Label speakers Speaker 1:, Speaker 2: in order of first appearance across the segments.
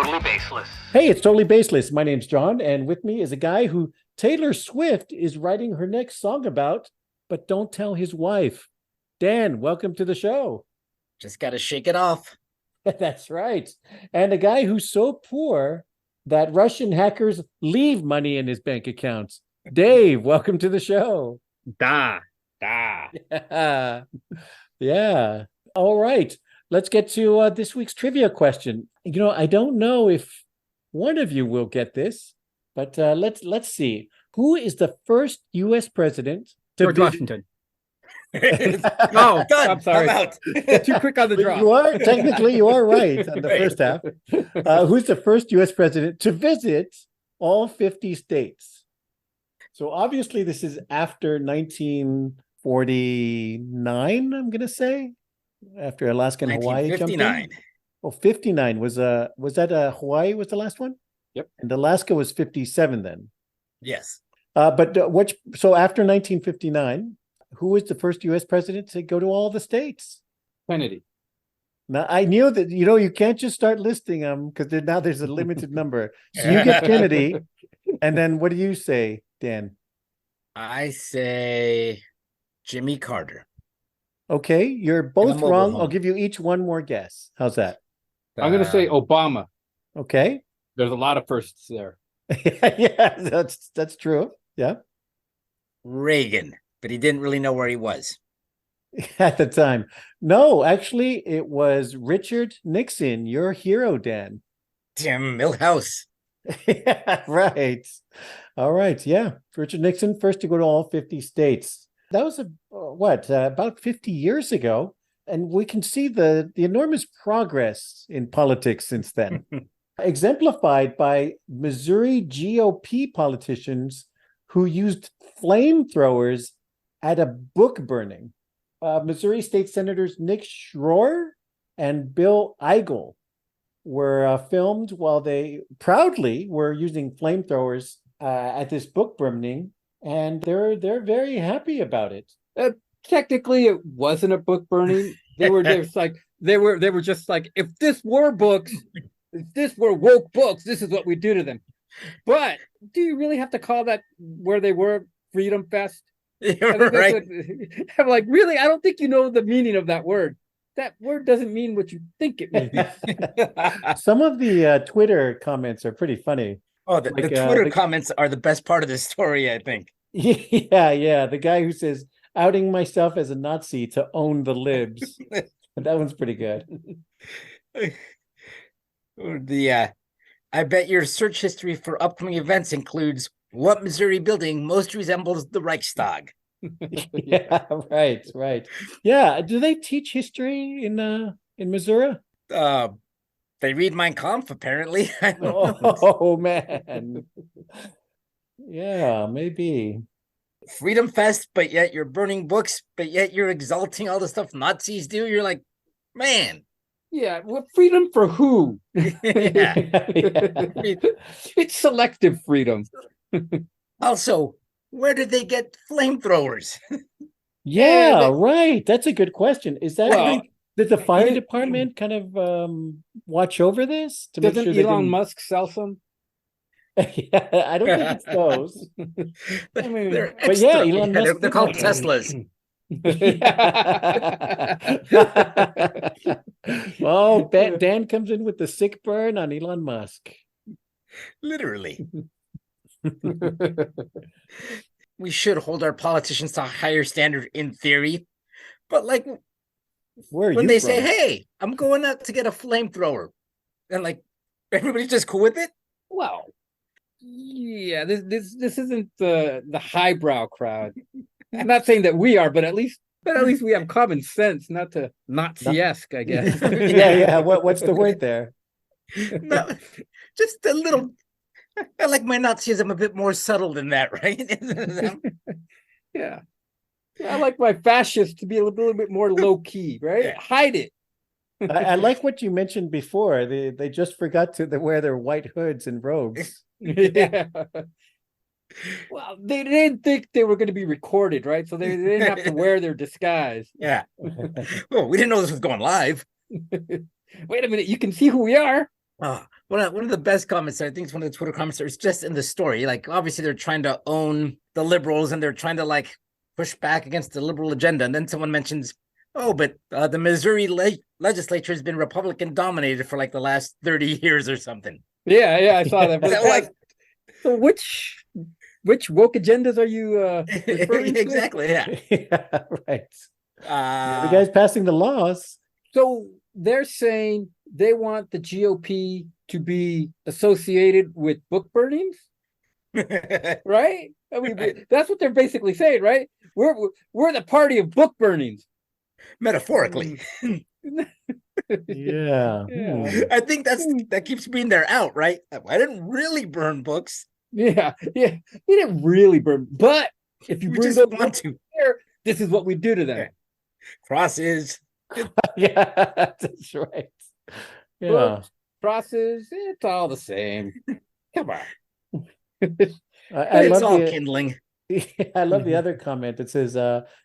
Speaker 1: Totally baseless.
Speaker 2: Hey, it's Totally Baseless. My name's John, and with me is a guy who Taylor Swift is writing her next song about, but don't tell his wife. Dan, welcome to the show.
Speaker 3: Just got to shake it off.
Speaker 2: That's right. And a guy who's so poor that Russian hackers leave money in his bank accounts. Dave, welcome to the show.
Speaker 4: Da.
Speaker 2: Yeah. Yeah. All right. Let's get to this week's trivia question. I don't know if one of you will get this, but let's see. Who is the first U.S. president to
Speaker 4: George
Speaker 2: visit?
Speaker 4: Washington.
Speaker 3: No, done.
Speaker 4: I'm sorry.
Speaker 3: I'm out.
Speaker 4: Too quick on the draw.
Speaker 2: You are technically you are right on the
Speaker 3: Right.
Speaker 2: first half. Who's the first U.S. president to visit all 50 states? So obviously this is after 1949, I'm going to say, after Alaska and Hawaii jumped in.
Speaker 3: 1959.
Speaker 2: Oh, 59 was that Hawaii was the last one?
Speaker 4: Yep.
Speaker 2: And Alaska was 57 then.
Speaker 3: Yes.
Speaker 2: So after 1959, who was the first U.S. president to go to all the states?
Speaker 4: Kennedy.
Speaker 2: Now I knew that you can't just start listing them because now there's a limited number. So you get Kennedy, and then what do you say, Dan?
Speaker 3: I say Jimmy Carter.
Speaker 2: Okay, you're both
Speaker 3: mobile
Speaker 2: wrong.
Speaker 3: home.
Speaker 2: I'll give you each one more guess. How's that?
Speaker 4: I'm going to say Obama.
Speaker 2: Okay.
Speaker 4: There's a lot of firsts there.
Speaker 2: Yeah, that's true. Yeah.
Speaker 3: Reagan, but he didn't really know where he was.
Speaker 2: At the time. No, actually, it was Richard Nixon, your hero, Dan.
Speaker 3: Tim Milhouse.
Speaker 2: Yeah, right. All right. Yeah. Richard Nixon, first to go to all 50 states. That was about 50 years ago. And we can see the enormous progress in politics since then, exemplified by Missouri GOP politicians who used flamethrowers at a book burning. Missouri State Senators Nick Schroer and Bill Eigel were filmed while they proudly were using flamethrowers at this book burning, and they're very happy about it.
Speaker 4: Technically, it wasn't a book burning. They were just like if this were books, if this were woke books, this is what we do to them. But do you really have to call that where they were Freedom Fest?
Speaker 3: You're right.
Speaker 4: I'm like, really? I don't think you know the meaning of that word. That word doesn't mean what you think it means.
Speaker 2: Some of the Twitter comments are pretty funny.
Speaker 3: Oh, the Twitter comments are the best part of this story, I think.
Speaker 2: Yeah. The guy who says, outing myself as a Nazi to own the libs. That one's pretty good.
Speaker 3: I bet your search history for upcoming events includes what Missouri building most resembles the Reichstag.
Speaker 2: Yeah, right. Yeah, do they teach history in Missouri?
Speaker 3: They read Mein Kampf, apparently.
Speaker 2: Oh man. Yeah, maybe.
Speaker 3: Freedom Fest, but yet you're burning books, but yet you're exalting all the stuff Nazis do. You're like, man.
Speaker 4: Yeah, well, freedom for who?
Speaker 3: Yeah.
Speaker 4: It's selective freedom.
Speaker 3: Also, where did they get flamethrowers?
Speaker 2: Yeah, right. That's a good question. Is that did the fire
Speaker 4: he-
Speaker 2: department kind of watch over this to make
Speaker 4: Doesn't
Speaker 2: sure they
Speaker 4: Elon
Speaker 2: didn't...
Speaker 4: Musk sell some?
Speaker 2: Yeah, I don't think it's those.
Speaker 3: But,
Speaker 4: I mean,
Speaker 3: they're
Speaker 2: but yeah,
Speaker 3: extra.
Speaker 2: Elon Musk
Speaker 3: They're
Speaker 2: did
Speaker 3: called
Speaker 2: like-
Speaker 3: Teslas.
Speaker 2: Oh, Dan comes in with the sick burn on Elon Musk.
Speaker 3: Literally. We should hold our politicians to a higher standard in theory. But like
Speaker 2: Where are
Speaker 3: when
Speaker 2: you
Speaker 3: they
Speaker 2: from?
Speaker 3: say, hey, I'm going out to get a flamethrower, and like everybody's just cool with it.
Speaker 4: Well, yeah, this isn't the highbrow crowd. I'm not saying that we are, but at least we have common sense, not to Nazi-esque, I guess.
Speaker 2: Yeah. What's the word there?
Speaker 3: No, just a little. I like my Nazism a bit more subtle than that, right?
Speaker 4: Yeah. I like my fascists to be a little bit more low key, right?
Speaker 3: Yeah.
Speaker 4: Hide it.
Speaker 2: I like what you mentioned before. They just forgot to wear their white hoods and robes.
Speaker 4: Yeah. Well, they didn't think they were going to be recorded, right? So they didn't have to wear their disguise.
Speaker 3: Yeah. Oh, we didn't know this was going live.
Speaker 4: Wait a minute, you can see who we are.
Speaker 3: Well, one of the best comments, I think it's one of the Twitter comments, is just in the story. Like, obviously, they're trying to own the liberals and they're trying to like push back against the liberal agenda. And then someone mentions, oh, but the Missouri legislature has been Republican dominated for like the last 30 years or something.
Speaker 4: Yeah, I saw that.
Speaker 3: Is that like,
Speaker 4: so which woke agendas are you referring to?
Speaker 3: exactly? Yeah.
Speaker 2: Yeah, right. The guy's passing the laws.
Speaker 4: So they're saying they want the GOP to be associated with book burnings, right? I mean, that's what they're basically saying, right? We're the party of book burnings,
Speaker 3: Metaphorically.
Speaker 2: Yeah.
Speaker 3: I think that keeps being their out, right? I didn't really burn books.
Speaker 4: Yeah. We didn't really burn, but if you
Speaker 3: We
Speaker 4: bring
Speaker 3: just
Speaker 4: those
Speaker 3: want
Speaker 4: books
Speaker 3: to.
Speaker 4: here, this is what we do to them.
Speaker 3: Yeah. Crosses.
Speaker 2: Yeah, that's right. Yeah.
Speaker 4: Books, crosses, it's all the same. Come on.
Speaker 2: I
Speaker 3: It's
Speaker 2: love
Speaker 3: all
Speaker 2: the
Speaker 3: kindling.
Speaker 2: I love the other comment. It says,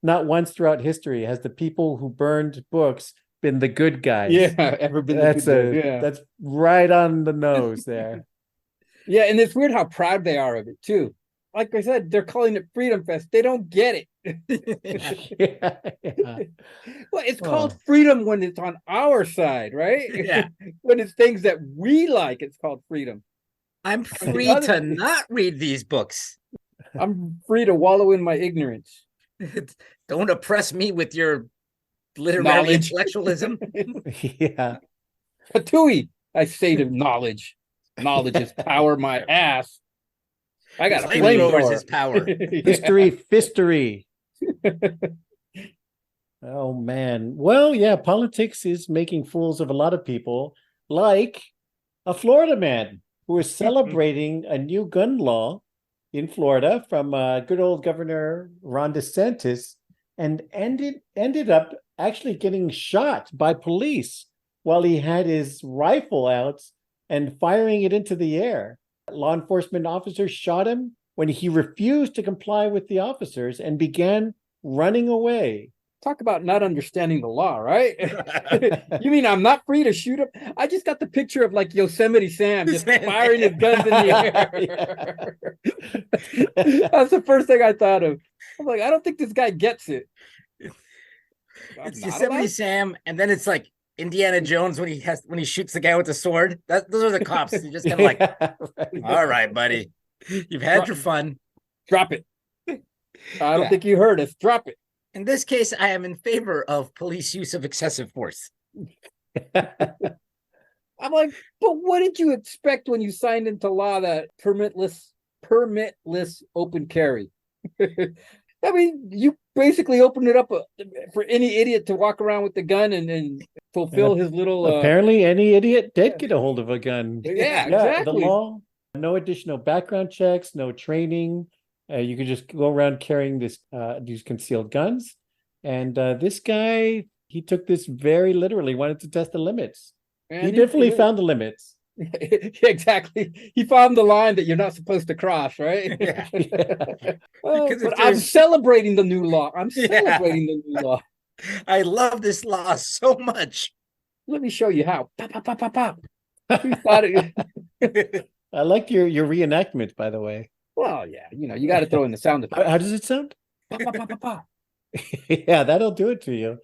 Speaker 2: not once throughout history has the people who burned books been the good guys.
Speaker 4: Yeah, ever been
Speaker 2: That's
Speaker 4: yeah.
Speaker 2: that's right on the nose there.
Speaker 4: Yeah, and it's weird how proud they are of it too. Like I said, they're calling it Freedom Fest. They don't get it.
Speaker 2: Yeah.
Speaker 4: Well, it's called freedom when it's on our side, right?
Speaker 3: Yeah.
Speaker 4: When it's things that we like, it's called freedom.
Speaker 3: I'm free to not read these books.
Speaker 4: I'm free to wallow in my ignorance.
Speaker 3: Don't oppress me with your literary
Speaker 4: Knowledge.
Speaker 3: intellectualism.
Speaker 2: Yeah.
Speaker 4: Patooey, I say to knowledge. Knowledge is power my ass. I got a
Speaker 3: Flamethrowers is
Speaker 4: flamethrower.
Speaker 3: power.
Speaker 2: Fistery. Oh man. Well, yeah, politics is making fools of a lot of people, like a Florida man who is celebrating a new gun law in Florida from good old Governor Ron DeSantis, and ended up actually getting shot by police while he had his rifle out and firing it into the air. Law enforcement officers shot him when he refused to comply with the officers and began running away.
Speaker 4: Talk about not understanding the law, right? You mean I'm not free to shoot him? I just got the picture of like Yosemite Sam just firing his guns in the air. That's the first thing I thought of. I'm like, I don't think this guy gets it.
Speaker 3: It's Yosemite Sam, and then it's like Indiana Jones when he shoots the guy with the sword. Those are the cops. You're just kind of like,
Speaker 2: Right.
Speaker 3: all right, buddy, you've had your fun.
Speaker 4: Drop it. I don't think you heard us. Drop it.
Speaker 3: In this case, I am in favor of police use of excessive force.
Speaker 4: I'm like, but what did you expect when you signed into law that permitless open carry? I mean, you basically opened it up for any idiot to walk around with the gun and fulfill his little.
Speaker 2: Apparently, any idiot did get a hold of a gun.
Speaker 4: Yeah, exactly.
Speaker 2: The law, no additional background checks, no training. You could just go around carrying these concealed guns. And this guy, he took this very literally, wanted to test the limits.
Speaker 4: And
Speaker 2: he definitely found the limits.
Speaker 4: Exactly. He found the line that you're not supposed to cross, right?
Speaker 3: Yeah.
Speaker 4: But I'm celebrating the new law. I'm celebrating the new law.
Speaker 3: I love this law so much.
Speaker 4: Let me show you how. Pop, pop, pop, pop, pop.
Speaker 2: I like your reenactment, by the way.
Speaker 4: Well, yeah, you got to throw in the sound effect.
Speaker 2: How does it sound?
Speaker 4: Pop, pop, pop, pop, pop.
Speaker 2: Yeah, that'll do it to you.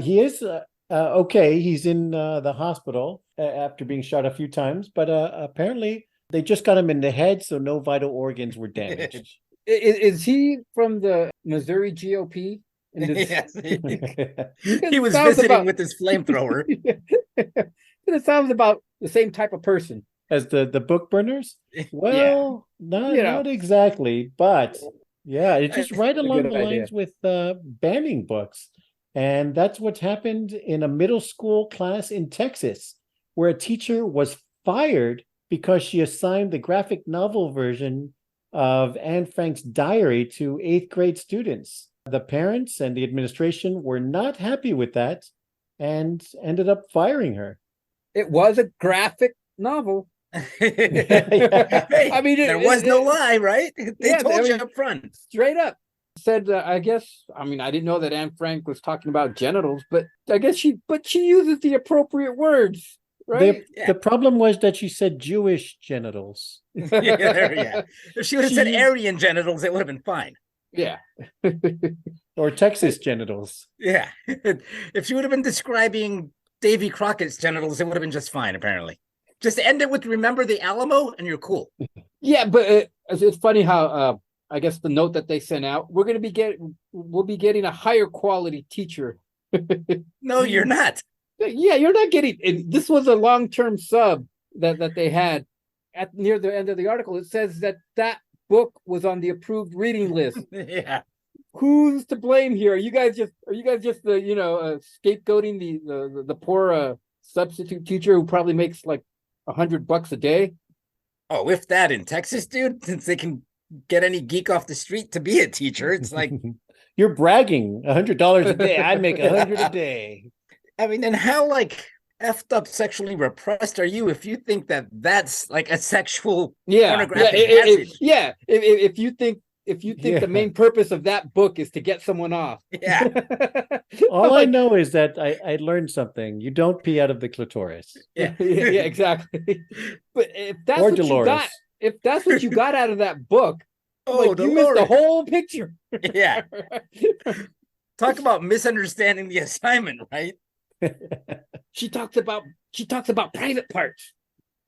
Speaker 2: He is okay. He's in the hospital after being shot a few times, but apparently they just got him in the head, so no vital organs were damaged.
Speaker 4: Is he from the Missouri GOP?
Speaker 3: Yes. He was visiting with his flamethrower.
Speaker 4: It sounds about the same type of person
Speaker 2: as the book burners. Well, not exactly, but yeah, it's just right along the lines with banning books. And that's what happened in a middle school class in Texas, where a teacher was fired because she assigned the graphic novel version of Anne Frank's diary to 8th grade students. The parents and the administration were not happy with that and ended up firing her.
Speaker 4: It was a graphic novel.
Speaker 3: Hey,
Speaker 4: I mean,
Speaker 3: there was no lie, right? They told you up front.
Speaker 4: Straight up. Said, I guess, I didn't know that Anne Frank was talking about genitals, but I guess she uses the appropriate words. right?
Speaker 2: The problem was that she said Jewish genitals.
Speaker 3: Yeah. If she would have said
Speaker 4: She-
Speaker 3: Aryan genitals, it would have been fine.
Speaker 4: Yeah.
Speaker 2: Or Texas genitals.
Speaker 3: Yeah. If she would have been describing Davy Crockett's genitals, it would have been just fine, apparently. Just end it with remember the Alamo and you're cool.
Speaker 4: Yeah, but it's funny how I guess the note that they sent out, we'll be getting a higher quality teacher.
Speaker 3: No, you're not.
Speaker 4: Yeah, you're not getting. And this was a long-term sub that they had at near the end of the article. It says that book was on the approved reading list.
Speaker 3: Yeah.
Speaker 4: Who's to blame here? Are you guys just scapegoating the poor substitute teacher who probably makes like $100 a day?
Speaker 3: Oh, if that in Texas, dude, since they can get any geek off the street to be a teacher, it's like
Speaker 2: You're bragging. $100 a day. I make 100 a day.
Speaker 3: I mean, and how like effed up sexually repressed are you if you think that that's like a sexual pornographic passage?
Speaker 4: If you think the main purpose of that book is to get someone off.
Speaker 3: Yeah.
Speaker 2: All I know is that I learned something. You don't pee out of the clitoris.
Speaker 3: Yeah.
Speaker 4: Yeah, exactly. But if that's
Speaker 2: Or
Speaker 4: what
Speaker 2: Dolores.
Speaker 4: you got, if that's what you got out of that book,
Speaker 3: Oh,
Speaker 4: like, you missed the
Speaker 3: Dolores.
Speaker 4: whole picture.
Speaker 3: Yeah. Talk about misunderstanding the assignment, right?
Speaker 4: She talks about private parts.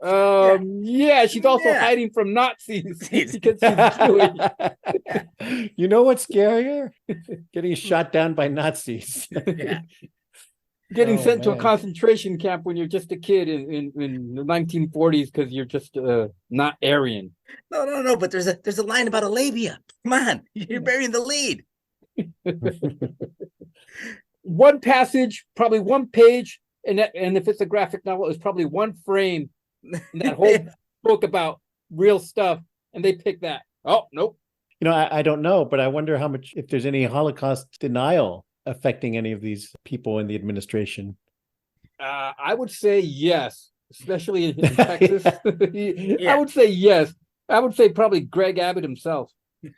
Speaker 4: She's also hiding from Nazis because she's Jewish.
Speaker 2: You know what's scarier? Getting shot down by Nazis.
Speaker 3: Yeah.
Speaker 4: Getting
Speaker 2: Oh,
Speaker 4: sent to a
Speaker 2: man.
Speaker 4: concentration camp when you're just a kid in the 1940s because you're just not Aryan.
Speaker 3: No, but there's a line about a labia. Come on, you're burying the lead.
Speaker 4: One passage, probably one page, and if it's a graphic novel, it's probably one frame in that whole book about real stuff, and they pick that. Oh, nope.
Speaker 2: You know, I don't know, but I wonder how much, if there's any Holocaust denial affecting any of these people in the administration.
Speaker 4: I would say yes, especially in Texas.
Speaker 3: Yeah.
Speaker 4: I would say yes. I would say probably Greg Abbott himself.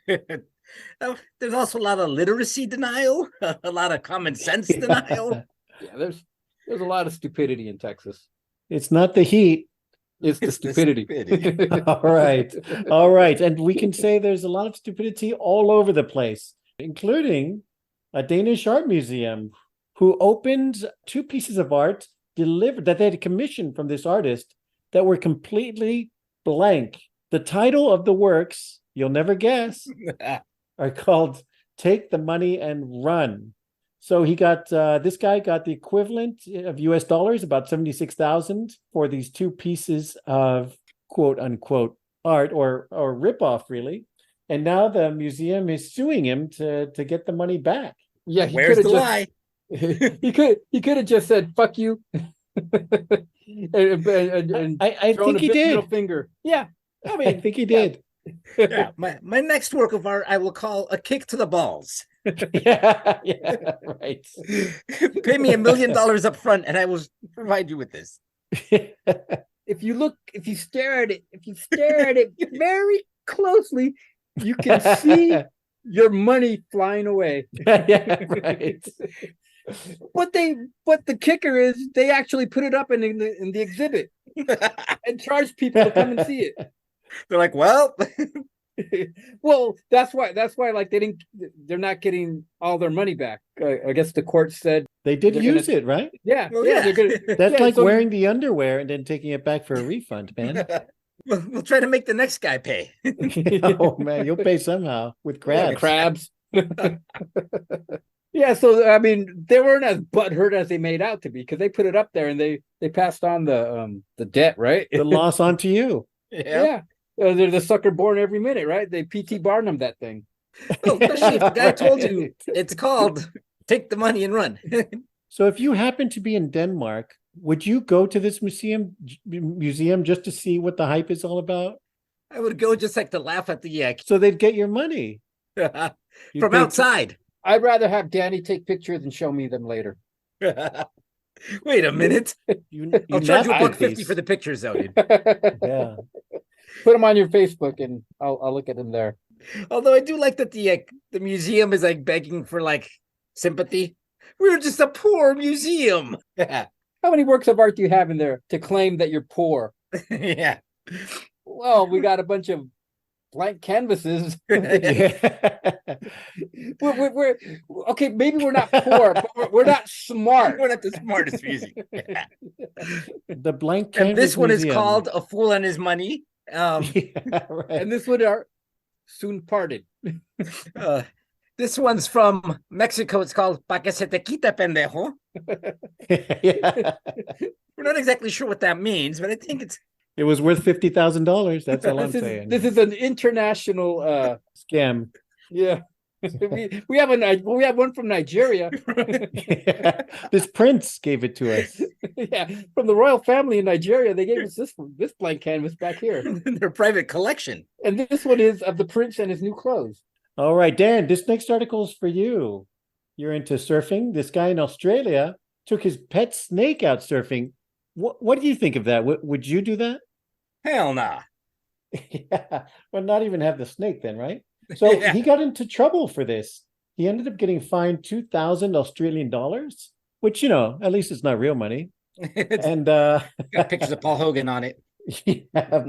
Speaker 3: There's also a lot of literacy denial, a lot of common sense denial.
Speaker 4: Yeah, there's a lot of stupidity in Texas.
Speaker 2: It's not the heat.
Speaker 4: It's the
Speaker 3: It's the
Speaker 4: stupidity.
Speaker 3: stupidity.
Speaker 2: All right. And we can say there's a lot of stupidity all over the place, including a Danish art museum who opened 2 pieces of art delivered that they had commissioned from this artist that were completely blank. The title of the works, you'll never guess, are called Take the Money and Run. So this guy got the equivalent of US dollars, about 76,000 for these 2 pieces of quote unquote art or ripoff really. And now the museum is suing him to get the money back.
Speaker 4: Yeah,
Speaker 3: Where's the lie?
Speaker 4: He could have just said "fuck you," and
Speaker 2: I
Speaker 4: thrown
Speaker 2: think
Speaker 4: a
Speaker 2: he
Speaker 4: big middle
Speaker 2: did.
Speaker 4: finger. Yeah, I
Speaker 2: I
Speaker 4: mean,
Speaker 2: think he did.
Speaker 3: Yeah, my next work of art I will call A Kick to the Balls.
Speaker 2: Yeah, right.
Speaker 3: Pay me $1 million up front and I will provide you with this.
Speaker 4: if you stare at it very closely, you can see your money flying away.
Speaker 2: Yeah, right.
Speaker 4: But the kicker is they actually put it up in the exhibit and charge people to come and see it.
Speaker 3: They're like, well,
Speaker 4: Well, that's why like they're not getting all their money back. I guess the court said
Speaker 2: They did
Speaker 4: They're
Speaker 2: use
Speaker 4: gonna-
Speaker 2: it, right?
Speaker 4: yeah,
Speaker 3: Well,
Speaker 4: yeah,
Speaker 3: yeah.
Speaker 4: they're gonna
Speaker 2: That's
Speaker 4: yeah,
Speaker 2: like
Speaker 4: so-
Speaker 2: wearing the underwear and then taking it back for a refund, man.
Speaker 3: we'll try to make the next guy pay.
Speaker 2: Oh man, you'll pay somehow with
Speaker 4: Yeah,
Speaker 2: crabs.
Speaker 4: Yeah, so I mean, they weren't as butthurt as they made out to be because they put it up there and they passed on the debt, right?
Speaker 2: The loss onto you.
Speaker 3: Yeah.
Speaker 4: They're the sucker born every minute, right? They PT Barnum that thing.
Speaker 3: Well, especially if the guy told you it's called Take the Money and Run.
Speaker 2: So if you happen to be in Denmark, would you go to this museum just to see what the hype is all about?
Speaker 3: I would go just like to laugh at the
Speaker 2: So they'd get your money. You'd
Speaker 3: from
Speaker 2: pay-
Speaker 3: outside.
Speaker 4: I'd rather have Danny take pictures and show me them later.
Speaker 3: Wait a minute. I'll charge you $1.50 for the pictures, though, dude.
Speaker 2: Yeah.
Speaker 4: Put them on your Facebook and I'll look at them there.
Speaker 3: Although I do like that the museum is like begging for like sympathy. We're just a poor museum.
Speaker 4: How many works of art do you have in there to claim that you're poor?
Speaker 3: Yeah.
Speaker 4: Well, we got a bunch of blank canvases.
Speaker 2: Yeah.
Speaker 4: we're okay. Maybe we're not poor, but we're not smart.
Speaker 3: We're not the smartest music. Yeah.
Speaker 2: The blank
Speaker 3: And
Speaker 2: canvas
Speaker 3: this one is
Speaker 2: museum.
Speaker 3: called A Fool and His Money.
Speaker 2: Yeah, right.
Speaker 4: And this one are soon parted.
Speaker 3: This one's from Mexico. It's called Pa que se te quita, pendejo.
Speaker 2: Yeah.
Speaker 3: We're not exactly sure what that means, but I think it's
Speaker 2: It was worth $50,000. That's all I'm saying.
Speaker 4: This is an international
Speaker 2: Scam.
Speaker 4: yeah. we have one from Nigeria.
Speaker 2: Yeah. This prince gave it to us.
Speaker 4: Yeah, from the royal family in Nigeria. They gave us this blank canvas back here.
Speaker 3: their private collection.
Speaker 4: And this one is of the prince and his new clothes.
Speaker 2: All right, Dan, this next article is for you. You're into surfing. This guy in Australia took his pet snake out surfing. What do you think of that? Would you do that?
Speaker 3: Hell nah.
Speaker 2: Yeah. Well, not even have the snake then, right? So
Speaker 3: Yeah.
Speaker 2: he got into trouble for this. He ended up getting fined 2,000 Australian dollars, which, at least it's not real money.
Speaker 3: It's
Speaker 2: And
Speaker 3: got pictures of Paul Hogan on it.
Speaker 2: yeah,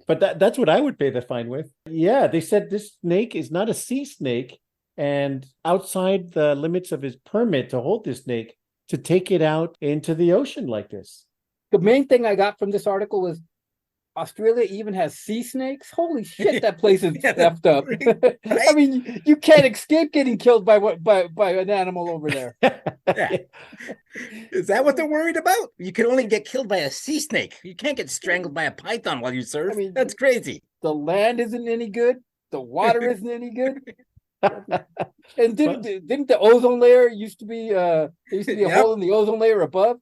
Speaker 2: but that's what I would pay the fine with. Yeah, they said this snake is not a sea snake, and outside the limits of his permit to hold this snake, to take it out into the ocean like this.
Speaker 4: The main thing I got from this article was Australia even has sea snakes. Holy shit, that place is
Speaker 3: Yeah,
Speaker 4: effed up. I mean, you can't escape getting killed by an animal over there.
Speaker 3: Yeah. Is that what they're worried about? You can only get killed by a sea snake. You can't get strangled by a python while you surf.
Speaker 4: I mean,
Speaker 3: that's crazy.
Speaker 4: The land isn't any good. The water isn't any good. And didn't the ozone layer used to be there used to be a
Speaker 3: Yep.
Speaker 4: hole in the ozone layer above?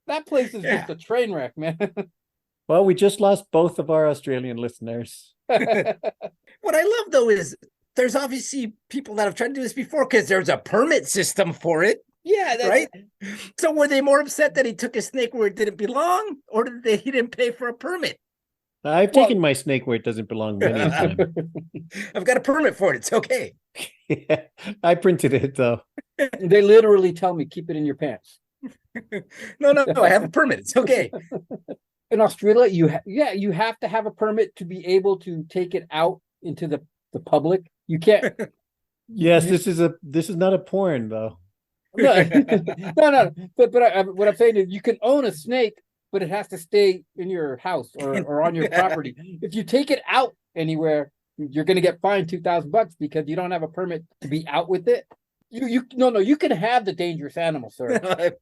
Speaker 4: That place is
Speaker 3: Yeah.
Speaker 4: just a train wreck, man.
Speaker 2: Well, we just lost both of our Australian listeners.
Speaker 3: What I love though is there's obviously people that have tried to do this before because there's a permit system for it.
Speaker 4: Yeah,
Speaker 3: Right? So were they more upset that he took a snake where it didn't belong, or he didn't pay for a permit?
Speaker 2: I've taken my snake where it doesn't belong many a time.
Speaker 3: I've got a permit for it. It's okay.
Speaker 2: Yeah, I printed it though.
Speaker 4: They literally tell me keep it in your pants.
Speaker 3: No, I have a permit. It's okay.
Speaker 4: In Australia, you have to have a permit to be able to take it out into the public. You can't.
Speaker 2: Yes, this is not a porn though.
Speaker 4: No. But what I'm saying is, you can own a snake, but it has to stay in your house or on your property. If you take it out anywhere, you're going to get fined $2,000 because you don't have a permit to be out with it. You can have the dangerous animal, sir.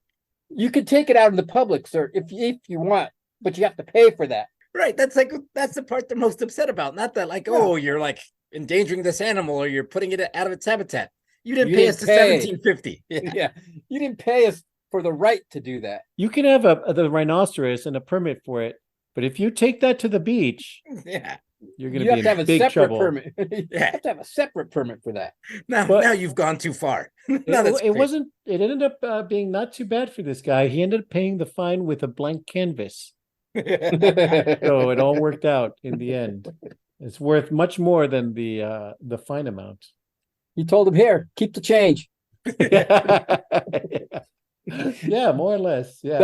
Speaker 4: You can take it out in the public, sir, if you want, but you have to pay for that.
Speaker 3: Right. That's the part they're most upset about. Not that you're like endangering this animal or you're putting it out of its habitat. You didn't pay us to $17.50.
Speaker 4: Yeah. You didn't pay us for the right to do that.
Speaker 2: You can have the rhinoceros and a permit for it, but if you take that to the beach,
Speaker 3: Yeah.
Speaker 2: you're going
Speaker 4: You
Speaker 2: to
Speaker 4: have
Speaker 2: be
Speaker 4: to have
Speaker 2: in
Speaker 4: a
Speaker 2: big
Speaker 4: separate
Speaker 2: trouble.
Speaker 4: permit. You
Speaker 3: Yeah.
Speaker 4: have to have a separate permit for that.
Speaker 3: Now you've gone too far.
Speaker 2: It ended up being not too bad for this guy. He ended up paying the fine with a blank canvas. So it all worked out in the end. It's worth much more than the fine amount.
Speaker 4: You told him, here, keep the change.
Speaker 2: Yeah, more or less. Yeah.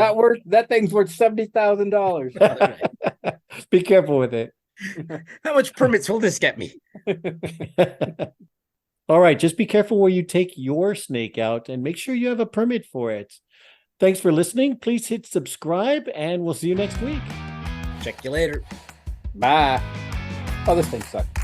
Speaker 4: That thing's worth $70,000.
Speaker 2: Be careful with it.
Speaker 3: How much permits will this get me?
Speaker 2: All right, just be careful where you take your snake out and make sure you have a permit for it. Thanks for listening. Please hit subscribe and we'll see you next week.
Speaker 3: Check you later.
Speaker 4: Bye. Oh, this thing sucks.